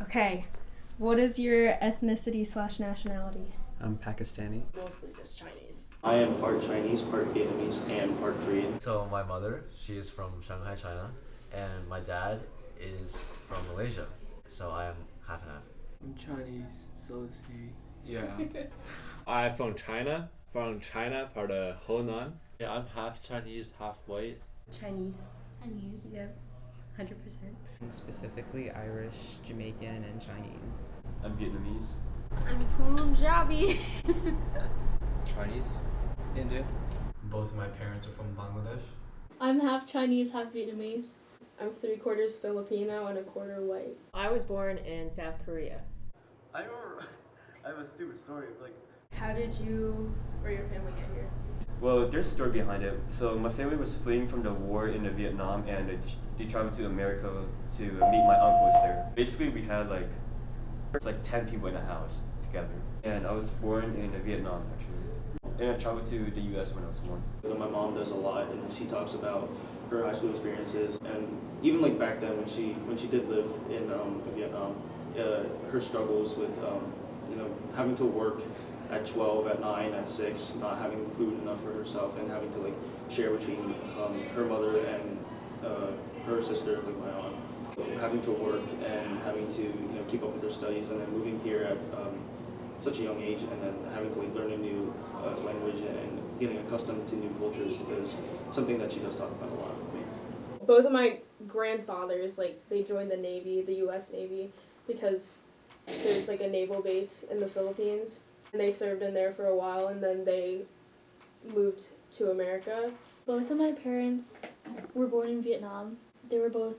Okay. What is your ethnicity slash nationality? I'm Pakistani. Mostly just Chinese. I am part Chinese, part Vietnamese, and part Korean. So my mother, she is from Shanghai, China, and my dad is from Malaysia. So I am half and half. I'm Chinese, so let's see. Yeah. I'm from China, part of Honan. Yeah, I'm half Chinese, half white. Chinese. Chinese. Yep. 100%. Specifically Irish, Jamaican, and Chinese. I'm Vietnamese. I'm Punjabi. Chinese. India. Both of my parents are from Bangladesh. I'm half Chinese, half Vietnamese. I'm 3/4 Filipino and 1/4 white. I was born in South Korea. I have a stupid story. How did you or your family get here? Well, there's a story behind it. So my family was fleeing from the war in Vietnam, and they traveled to America to meet my uncles there. Basically, we had like 10 people in the house together, and I was born in Vietnam actually, and I traveled to the U.S. when I was 1. My mom does a lot, and she talks about her high school experiences, and even like back then when she did live in Vietnam, her struggles with having to work at 12, at 9, at 6, not having food enough for herself, and having to like share between her mother and her sister, like my aunt, having to work and having to keep up with their studies, and then moving here at such a young age, and then having to like learn a new language and getting accustomed to new cultures is something that she does talk about a lot with me. Both of my grandfathers, they joined the Navy, the U.S. Navy, because there's like a naval base in the Philippines, and they served in there for a while, and then they moved to America. Both of my parents were born in Vietnam. They were both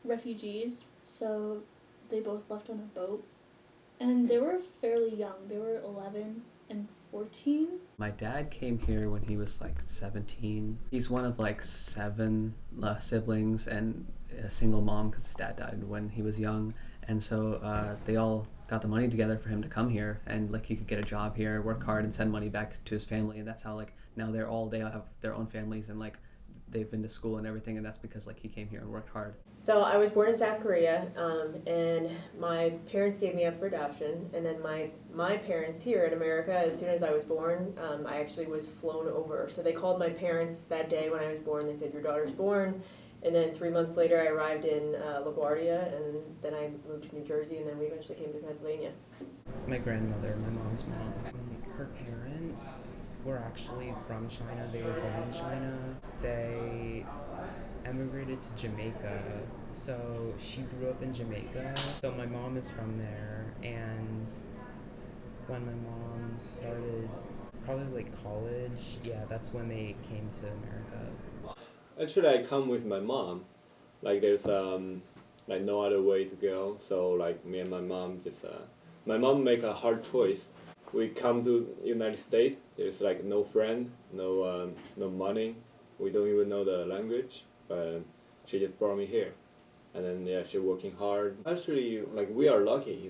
refugees, so they both left on a boat. And they were fairly young. They were 11 and 14. My dad came here when he was like 17. He's one of like 7 siblings and a single mom because his dad died when he was young. And so they all got the money together for him to come here, and like he could get a job here, work hard, and send money back to his family. And that's how like now they have their own families, and like they've been to school and everything, and that's because like he came here and worked hard. So I was born in South Korea, and my parents gave me up for adoption, and then my parents here in America, as soon as I was born, I actually was flown over. So they called my parents that day when I was born. They said, your daughter's born. And then 3 months later, I arrived in LaGuardia, and then I moved to New Jersey, and then we eventually came to Pennsylvania. My grandmother, my mom's mom, her parents were actually from China. They were born in China. They emigrated to Jamaica, so she grew up in Jamaica. So my mom is from there, and when my mom started probably like college, yeah, that's when they came to America. Actually, I come with my mom. Like there's like no other way to go. So like me and my mom my mom make a hard choice. We come to United States. There's like no friend, no money. We don't even know the language. But she just brought me here, and then yeah, she's working hard. Actually, like we are lucky,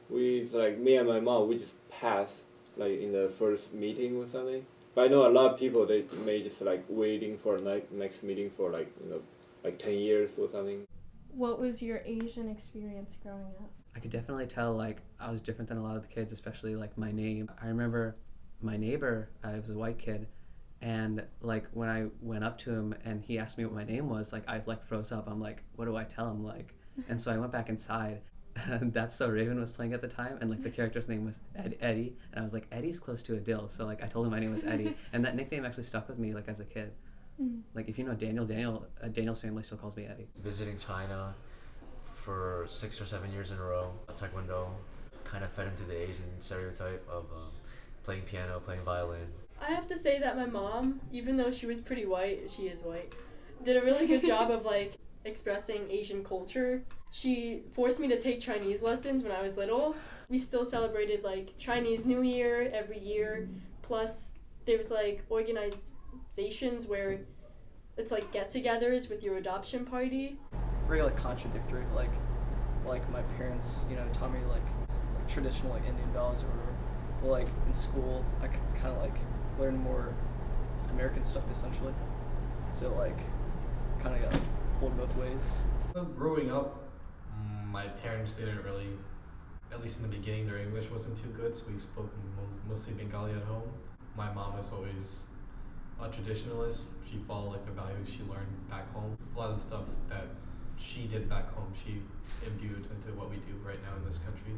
We like me and my mom, we just pass like in the first meeting or something. But I know a lot of people, they may just like waiting for next meeting for like 10 years or something. What was your Asian experience growing up? I could definitely tell like I was different than a lot of the kids, especially like my name. I remember my neighbor, I was a white kid, and like when I went up to him and he asked me what my name was, like I like froze up. I'm like, what do I tell him? Like, and so I went back inside. That's So Raven was playing at the time, and like the character's name was Eddie, and I was like, Eddie's close to Adil, so like I told him my name was Eddie, and that nickname actually stuck with me like as a kid. Like if you know Daniel's family still calls me Eddie. Visiting China for 6 or 7 years in a row, Taekwondo, kind of fed into the Asian stereotype of playing piano, playing violin. I have to say that my mom, even though she was pretty white, she is white, did a really good job of like expressing Asian culture. She forced me to take Chinese lessons when I was little. We still celebrated like Chinese New Year every year, plus there was like organizations where it's like get-togethers with your adoption party. Very like contradictory, like my parents, taught me like traditional like Indian values or whatever. But like in school, I could kind of like learn more American stuff essentially. So like kind of got pulled both ways. Growing up, My parents didn't really, at least in the beginning, their English wasn't too good, so we spoke mostly Bengali at home. My mom was always a traditionalist. She followed like the values she learned back home. A lot of the stuff that she did back home, she imbued into what we do right now in this country.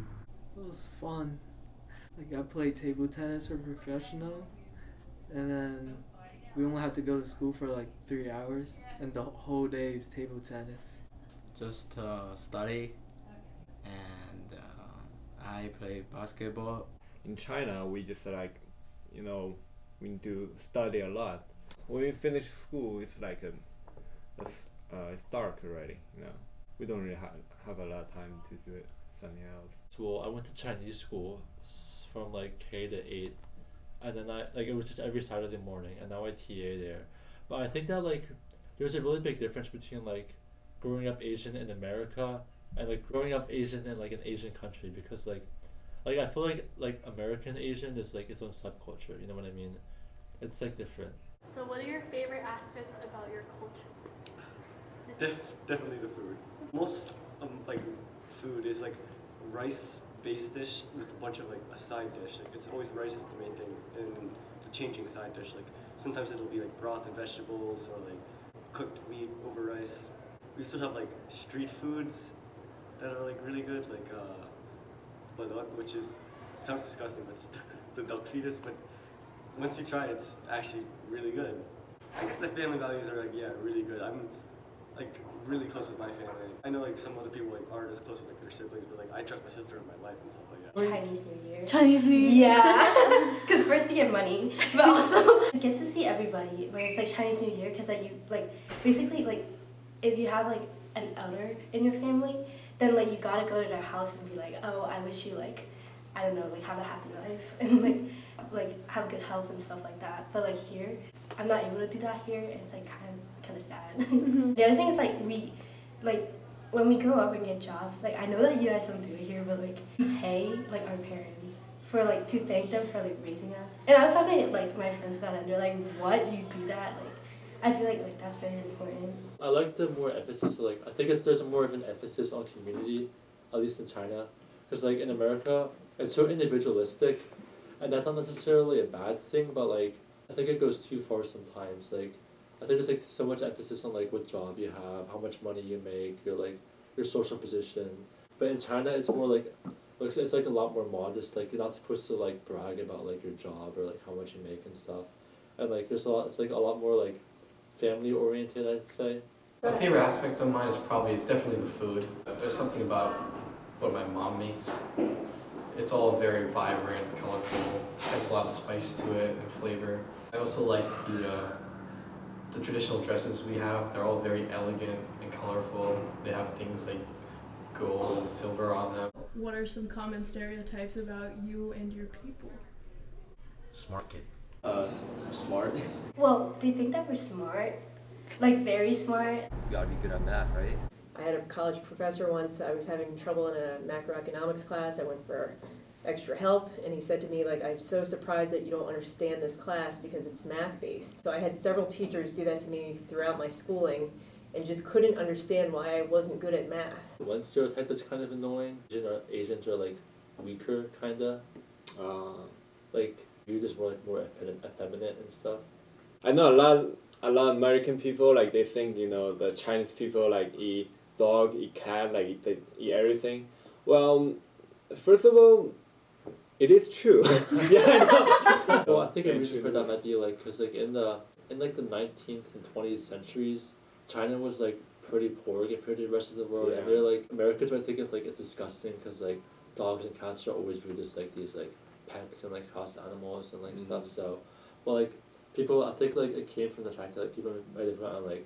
It was fun. Like I played table tennis for professional, and then we only have to go to school for like 3 hours, and the whole day is table tennis. Just study, and I play basketball. In China, we just like, we need to study a lot. When we finish school, it's like it's dark already. We don't really have a lot of time to do something else. So I went to Chinese school from like K to 8, and then it was just every Saturday morning, and now I TA there. But I think that like there's a really big difference between like growing up Asian in America and like growing up Asian in like an Asian country, because like I feel like American Asian is like its own subculture, you know what I mean? It's like different. So what are your favorite aspects about your culture? Definitely the food. Most like food is like rice-based dish with a bunch of like a side dish. Like it's always rice is the main thing, and the changing side dish. Like sometimes it'll be like broth and vegetables, or like cooked meat over rice. We still have like street foods that are like really good, like balot, which sounds disgusting, but it's the duck fetus. But once you try it, it's actually really good. I guess the family values are like really good. I'm like really close with my family. I know like some other people like aren't as close with like their siblings, but like I trust my sister in my life and stuff like that. Chinese New Year. Chinese New Year. Yeah, because first you get money, but also you get to see everybody when it's like Chinese New Year, because like you like basically like if you have like an elder in your family, then like you gotta go to their house and be like, oh, I wish you like, I don't know, like have a happy life and like have good health and stuff like that. But like here, I'm not able to do that here, and it's like kind of sad. The other thing is like when we grow up and get jobs, like I know that you guys don't do it here, but like we pay like our parents for like to thank them for like raising us. And I was talking to like my friends about it, and they're like, what, you do that? Like I feel like that's very important. I like the more emphasis, like I think there's more of an emphasis on community, at least in China, because like in America it's so individualistic, and that's not necessarily a bad thing, but like I think it goes too far sometimes. Like I think there's like so much emphasis on like what job you have, how much money you make, your social position. But in China it's more like it's like a lot more modest. Like you're not supposed to like brag about like your job or like how much you make and stuff. And like it's like a lot more like family oriented, I'd say. My favorite aspect of mine is definitely the food. There's something about what my mom makes. It's all very vibrant, colorful, has a lot of spice to it and flavor. I also like the traditional dresses we have. They're all very elegant and colorful. They have things like gold and silver on them. What are some common stereotypes about you and your people? Smart kid. Smart. Well, they think that we're smart, like very smart. You gotta be good at math, right? I had a college professor once. I was having trouble in a macroeconomics class. I went for extra help, and he said to me, like, I'm so surprised that you don't understand this class because it's math-based. So I had several teachers do that to me throughout my schooling and just couldn't understand why I wasn't good at math. One stereotype that's kind of annoying, Asians are like weaker, kinda. Like viewed as more effeminate and stuff. I know a lot of American people, like they think the Chinese people like eat dog, eat cat, like they eat everything. Well, first of all, it is true. Yeah, I know. Well, I think a reason for that might be like because like in the 19th and 20th centuries, China was like pretty poor compared to the rest of the world, and they're like Americans might think of like it's disgusting because like dogs and cats are always viewed as like these like pets and like house animals and like stuff. So, but like people, I think like it came from the fact that like people might have gotten like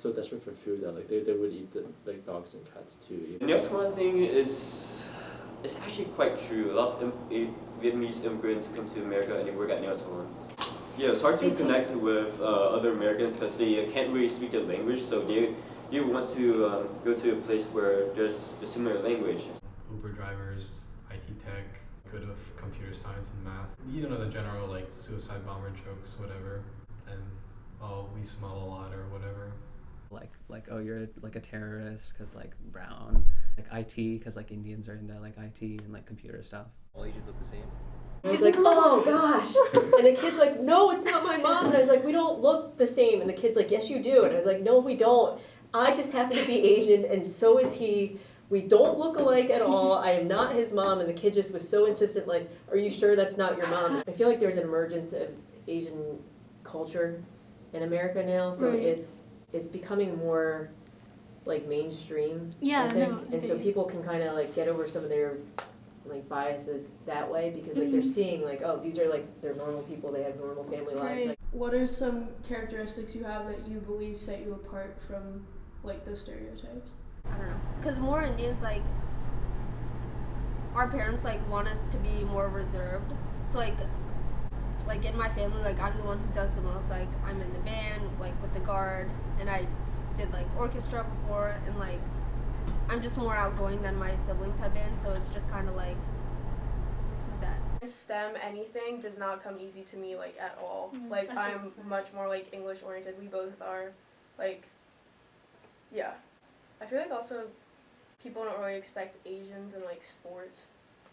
so desperate for food that like they would eat the like dogs and cats too. The next one thing is it's actually quite true. A lot of Vietnamese immigrants come to America and they work at nail salons. Yeah, it's hard to connect with other Americans because they can't really speak the language, so they want to go to a place where there's the similar language. Uber drivers, IT tech, good of computer science and math. You know the general like suicide bomber jokes, whatever, and oh, we smell a lot or whatever. Like oh, you're like a terrorist because like brown, like IT because like Indians are into like IT and like computer stuff. All Asians look the same. I was like, oh gosh. And the kid's like, no, it's not my mom. And I was like, we don't look the same. And the kid's like, yes, you do. And I was like, no, we don't. I just happen to be Asian, and so is he. We don't look alike at all. I am not his mom. And the kid just was so insistent, like, are you sure that's not your mom? I feel like there's an emergence of Asian culture in America now, so it's becoming more like mainstream. Yeah, I think. no, And so people can kind of like get over some of their like biases that way because like they're seeing like, oh, these are like they're normal people. They have normal family lives. Like, what are some characteristics you have that you believe set you apart from like the stereotypes? I don't know. Because more Indians, like, our parents, like, want us to be more reserved. So, like in my family, like, I'm the one who does the most. Like, I'm in the band, like, with the guard, and I did, like, orchestra before, and, like, I'm just more outgoing than my siblings have been, so it's just kind of like, who's that? STEM, anything, does not come easy to me, like, at all. Like, I'm much more, like, English-oriented. We both are, like, yeah. I feel like also people don't really expect Asians in, like, sports.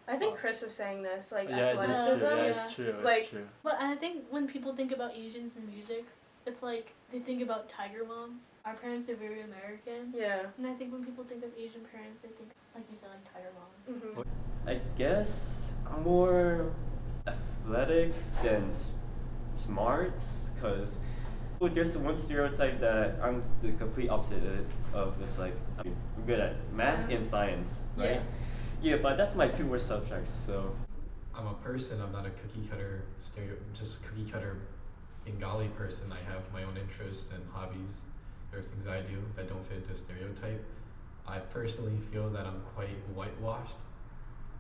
I think Chris was saying this, like, athleticism. It's true. Like, it's true. But I think when people think about Asians in music, it's like they think about Tiger Mom. Our parents are very American. Yeah. And I think when people think of Asian parents, they think, like you said, like Tiger Mom. I guess I'm more athletic than smarts, because there's one stereotype that I'm the complete opposite of. It's like I'm good at math and science, right? Yeah, but that's my two worst subjects. So I'm a person. I'm not a cookie cutter Bengali person. I have my own interests and hobbies. There are things I do that don't fit into stereotype. I personally feel that I'm quite whitewashed.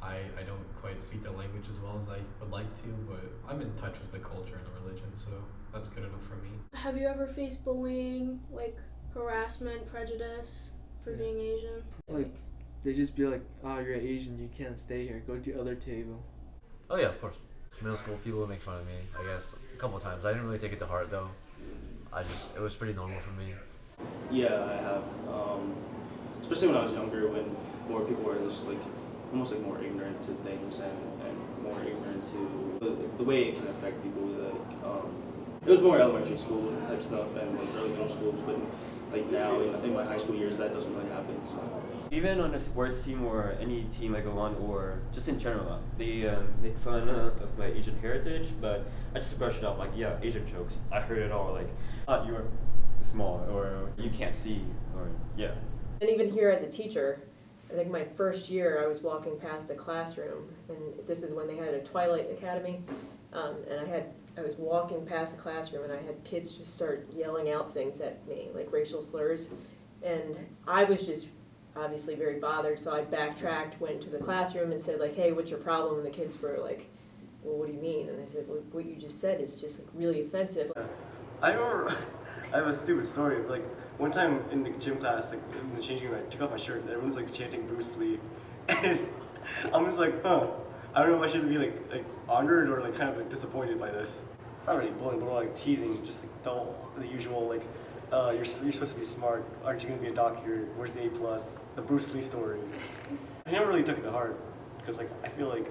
I don't quite speak the language as well as I would like to, but I'm in touch with the culture and the religion, so that's good enough for me. have you ever faced bullying, like harassment, prejudice for being Asian? Like, they just be like, oh, you're Asian, you can't stay here, go to the other table. Oh yeah, of course. Middle school, people would make fun of me, I guess, a couple of times. I didn't really take it to heart though. It was pretty normal for me. Yeah, I have. Especially when I was younger, when more people were just like almost like more ignorant to things and more ignorant to the way it can affect people. Like, it was more elementary school type stuff and like early middle schools, but like now in my high school years, that doesn't really happen. So. Even on a sports team or any team I go on, or just in general, they make fun of my Asian heritage, but I just brush it off like, yeah, Asian jokes. I heard it all, like, oh, you're small, or you can't see, or yeah. and even here as a teacher, I think my first year I was walking past a classroom, and this is when they had a Twilight Academy, and I was walking past the classroom and I had kids just start yelling out things at me, like racial slurs, and I was just obviously very bothered, so I backtracked, went to the classroom and said like, hey, what's your problem? And the kids were like, well, what do you mean? And I said, well, what you just said is just like really offensive. I remember, I have a stupid story, like one time in the gym class, like in the changing room, I took off my shirt and everyone's like chanting Bruce Lee, and I'm just like, I don't know if I should be like honored or like kind of like disappointed by this. It's not really bullying, but more like teasing, just like the usual like, you're supposed to be smart. Aren't you going to be a doctor? Where's the A+? The Bruce Lee story. I never really took it to heart because like I feel like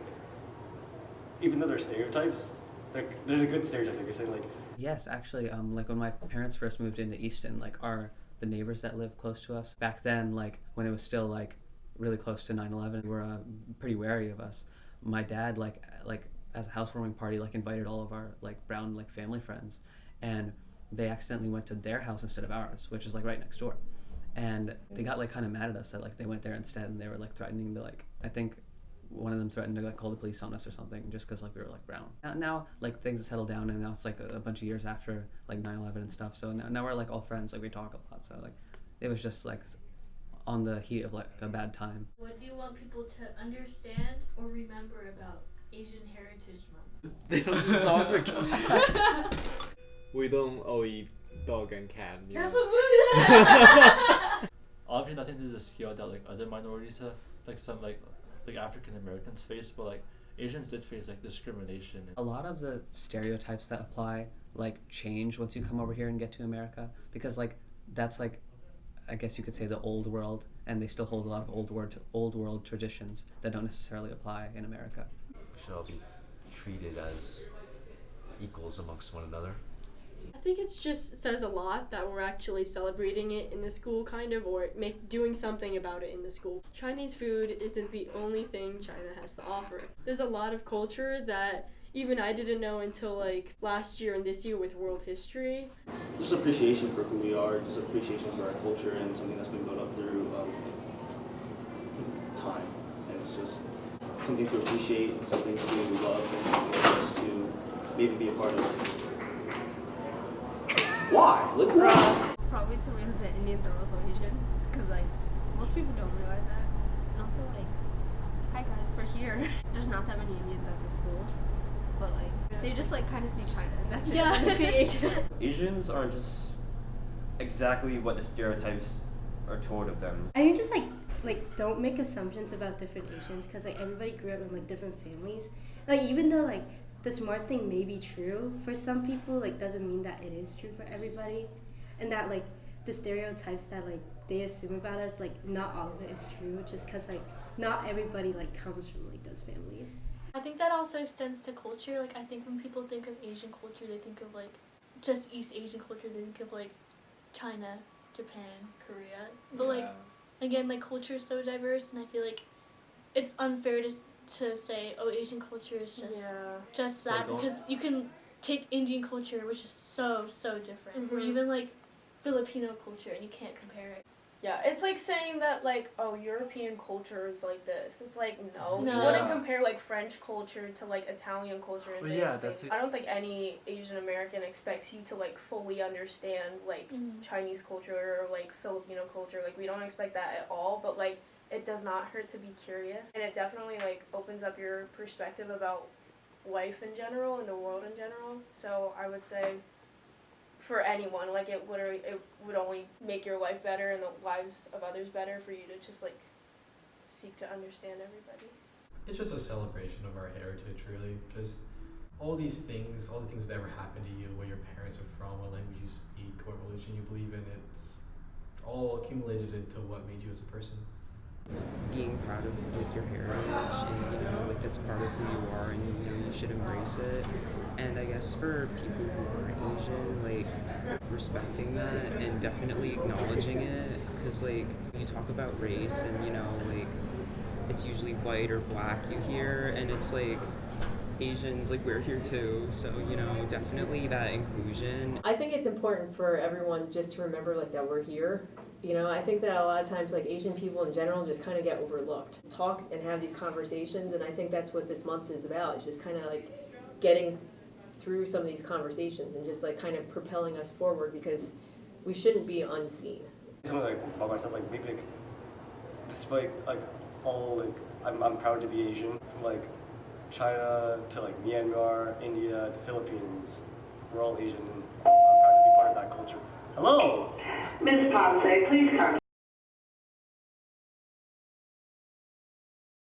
even though they're stereotypes, there's a good stereotype. Like you're saying, like. Yes, actually, like when my parents first moved into Easton, like the neighbors that lived close to us back then, like when it was still like really close to 9/11, were pretty wary of us. My dad like as a housewarming party like invited all of our like brown like family friends, and they accidentally went to their house instead of ours, which is like right next door, and they got like kind of mad at us that like they went there instead, and they were like threatening to like, I think one of them threatened to like call the police on us or something just because like we were like brown. Now like things have settled down, and now it's like a bunch of years after like 9/11 and stuff, so now we're like all friends, like we talk a lot, so like it was just like on the heat of like a bad time. What do you want people to understand or remember about Asian Heritage Month? They don't eat dogs or cats. We don't all eat dog and cat. That's what we said! Obviously nothing to do with the scale that like other minorities have, like some like African Americans face, but like Asians did face like discrimination. A lot of the stereotypes that apply like change once you come over here and get to America, because like that's like I guess you could say, the old world, and they still hold a lot of old world traditions that don't necessarily apply in America. We should all be treated as equals amongst one another. I think it just says a lot that we're actually celebrating it in the school, kind of, or doing something about it in the school. Chinese food isn't the only thing China has to offer. There's a lot of culture that even I didn't know until like last year and this year with world history. Just appreciation for who we are, just appreciation for our culture, and something that's been built up through time. And it's just something to appreciate, something to love, and something just to maybe be a part of. Why? Look around. Probably to realize that Indians are also Asian, because like most people don't realize that. And also like, hi guys, we're here. There's not that many Indians at the school, but like they just like kind of see China. And that's it. They see Asia. Asians are just exactly what the stereotypes are told of them. I mean, just like don't make assumptions about different Asians, because like everybody grew up in like different families. Like even though like the smart thing may be true for some people, like doesn't mean that it is true for everybody, and that like the stereotypes that like they assume about us, like not all of it is true, just because like not everybody like comes from like those families. I think that also extends to culture. Like I think when people think of Asian culture, they think of like just East Asian culture. They think of like China, Japan, Korea. But like again, like culture is so diverse, and I feel like it's unfair to say, oh, Asian culture is just that, because you can take Indian culture, which is so different, or even like Filipino culture, and you can't compare it. Yeah, it's like saying that like, oh, European culture is like this. It's like no. No. You wouldn't compare like French culture to like Italian culture and Well, say yeah, it's the that's same. it. I don't think any Asian American expects you to like fully understand like Chinese culture or like Filipino culture. Like we don't expect that at all, but like it does not hurt to be curious, and it definitely like opens up your perspective about life in general and the world in general. So I would say for anyone, like it would only make your life better and the lives of others better for you to just like seek to understand everybody. It's just a celebration of our heritage, really. Just all the things that ever happened to you, where your parents are from, what language you speak, what religion you believe in, it's all accumulated into what made you as a person. Being proud of like your heritage, and you know like that's part of who you are, and you know you should embrace it. And I guess for people who aren't Asian, like respecting that and definitely acknowledging it, because like you talk about race and you know like it's usually white or black you hear, and it's like Asians, like we're here too, so you know definitely that inclusion. I think it's important for everyone just to remember like that we're here. You know, I think that a lot of times like Asian people in general just kind of get overlooked. Talk and have these conversations, and I think that's what this month is about. It's just kind of like getting through some of these conversations and just like kind of propelling us forward, because we shouldn't be unseen. Something like about myself, like maybe like despite like all like I'm proud to be Asian, from like China to like Myanmar, India, the Philippines, we're all Asian, and I'm proud to be part of that culture. Hello! Ms. Ponce, please come